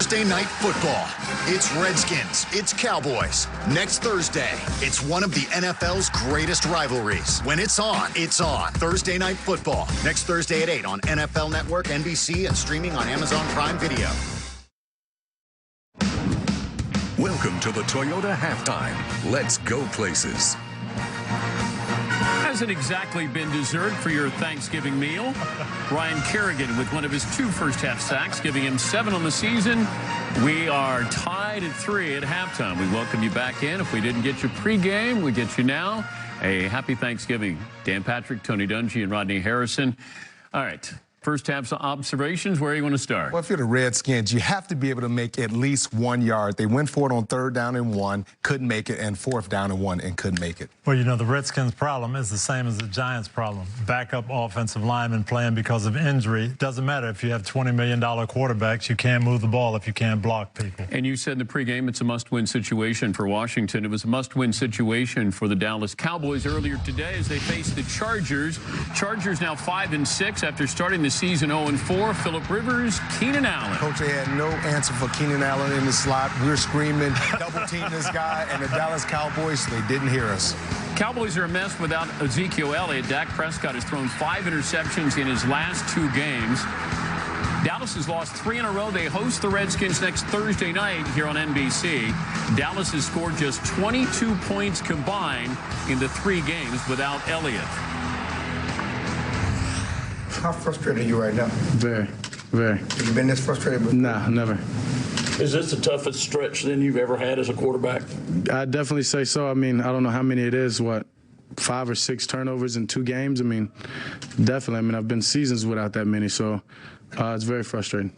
Thursday Night Football. It's Redskins, it's Cowboys. Next Thursday, it's one of the NFL's greatest rivalries. When it's on, it's on. Thursday Night Football. Next Thursday at 8 on NFL Network, NBC, and streaming on Amazon Prime Video. Welcome to the Toyota Halftime. Let's go places. Hasn't exactly been dessert for your Thanksgiving meal. Ryan Kerrigan with one of his 2 first-half sacks, giving him 7 on the season. We are tied at 3 at halftime. We welcome you back in. If we didn't get you pregame, we get you now. A happy Thanksgiving. Dan Patrick, Tony Dungy, and Rodney Harrison. All right. First half observations, where you want to start? Well, if you're the Redskins, you have to be able to make at least 1 yard. They went for it on 3rd down and 1, couldn't make it, and 4th down and 1, and couldn't make it. Well, you know, the Redskins' problem is the same as the Giants' problem. Backup offensive linemen playing because of injury. Doesn't matter if you have $20 million quarterbacks. You can't move the ball if you can't block people. And you said in the pregame it's a must-win situation for Washington. It was a must-win situation for the Dallas Cowboys earlier today as they faced the Chargers. Chargers now 5-6 after starting the season 0-4. Phillip Rivers, Keenan Allen. Coach, they had no answer for Keenan Allen in the slot. We were screaming, double-team this guy, and the Dallas Cowboys, they didn't hear us. Cowboys are a mess without Ezekiel Elliott. Dak Prescott has thrown 5 interceptions in his last 2 games. Dallas has lost 3 in a row. They host the Redskins next Thursday night here on NBC. Dallas has scored just 22 points combined in the 3 games without Elliott. How frustrated are you right now? Very, very. Have you been this frustrated before? Nah, never. Is this the toughest stretch then you've ever had as a quarterback? I'd definitely say so. I mean, I don't know how many it is, 5 or 6 turnovers in 2 games? I mean, definitely. I mean, I've been seasons without that many, so it's very frustrating.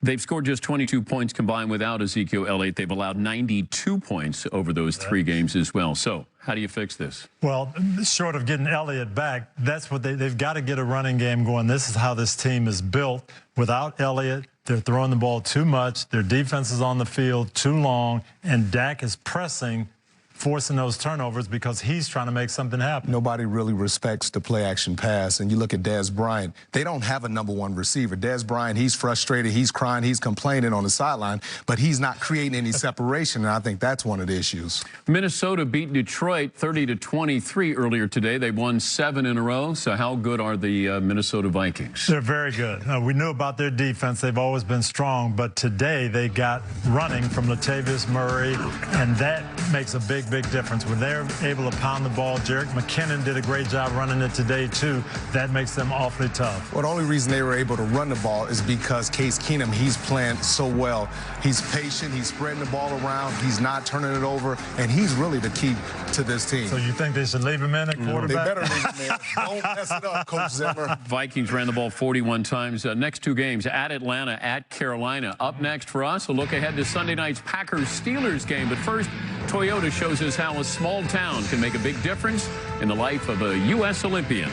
They've scored just 22 points combined without Ezekiel Elliott. They've allowed 92 points over those 3 games as well. So how do you fix this? Well, short of getting Elliott back, that's what they've got to get a running game going. This is how this team is built. Without Elliott, they're throwing the ball too much. Their defense is on the field too long, and Dak is pressing, forcing those turnovers because he's trying to make something happen. Nobody really respects the play-action pass. And you look at Dez Bryant, they don't have a #1 receiver. Dez Bryant, he's frustrated, he's crying, he's complaining on the sideline, but he's not creating any separation, and I think that's one of the issues. Minnesota beat Detroit 30-23 earlier today. They won 7 in a row. So how good are the Minnesota Vikings? They're very good. We knew about their defense. They've always been strong, but today they got running from Latavius Murray, and that makes a big difference. When they're able to pound the ball, Jerick McKinnon did a great job running it today, too. That makes them awfully tough. Well, the only reason they were able to run the ball is because Case Keenum, he's playing so well. He's patient, he's spreading the ball around, he's not turning it over, and he's really the key to this team. So you think they should leave him in at quarterback? They better leave him in. Don't mess it up, Coach Zimmer. Vikings ran the ball 41 times. Next 2 games, at Atlanta, at Carolina. Up next for us, a look ahead to Sunday night's Packers-Steelers game. But first, Toyota shows us how a small town can make a big difference in the life of a U.S. Olympian.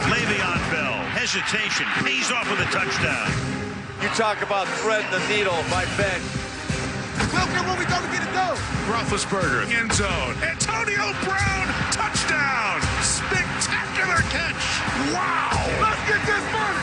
Le'Veon Bell, hesitation, pays off with a touchdown. You talk about threading the needle, my Ben. We'll get what we go to get it done. Roethlisberger, end zone. Antonio Brown, touchdown. Spectacular catch. Wow. Let's get this money.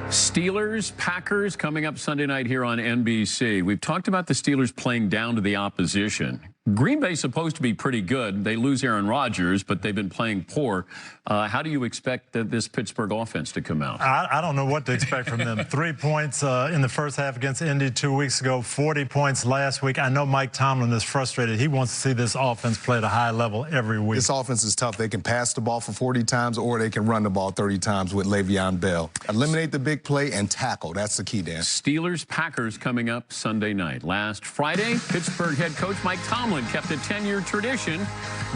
Steelers, Packers coming up Sunday night here on NBC. We've talked about the Steelers playing down to the opposition. Green Bay's supposed to be pretty good. They lose Aaron Rodgers, but they've been playing poor. How do you expect this Pittsburgh offense to come out? I don't know what to expect from them. 3 points in the first half against Indy 2 weeks ago, 40 points last week. I know Mike Tomlin is frustrated. He wants to see this offense play at a high level every week. This offense is tough. They can pass the ball for 40 times or they can run the ball 30 times with Le'Veon Bell. Eliminate the big play and tackle. That's the key, Dan. Steelers, Packers coming up Sunday night. Last Friday, Pittsburgh head coach Mike Tomlin kept a 10-year tradition,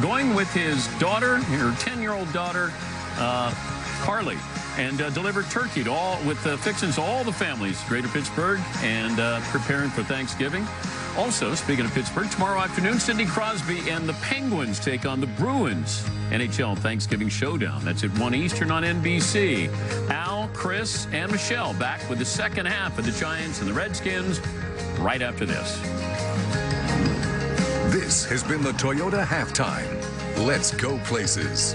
going with his daughter, her 10-year-old daughter, Carly, and delivered turkey to with fixings to all the families, Greater Pittsburgh, and preparing for Thanksgiving. Also, speaking of Pittsburgh, tomorrow afternoon, Sidney Crosby and the Penguins take on the Bruins. NHL Thanksgiving Showdown. That's at 1 Eastern on NBC. Al, Chris, and Michelle back with the second half of the Giants and the Redskins right after this. This has been the Toyota Halftime. Let's go places.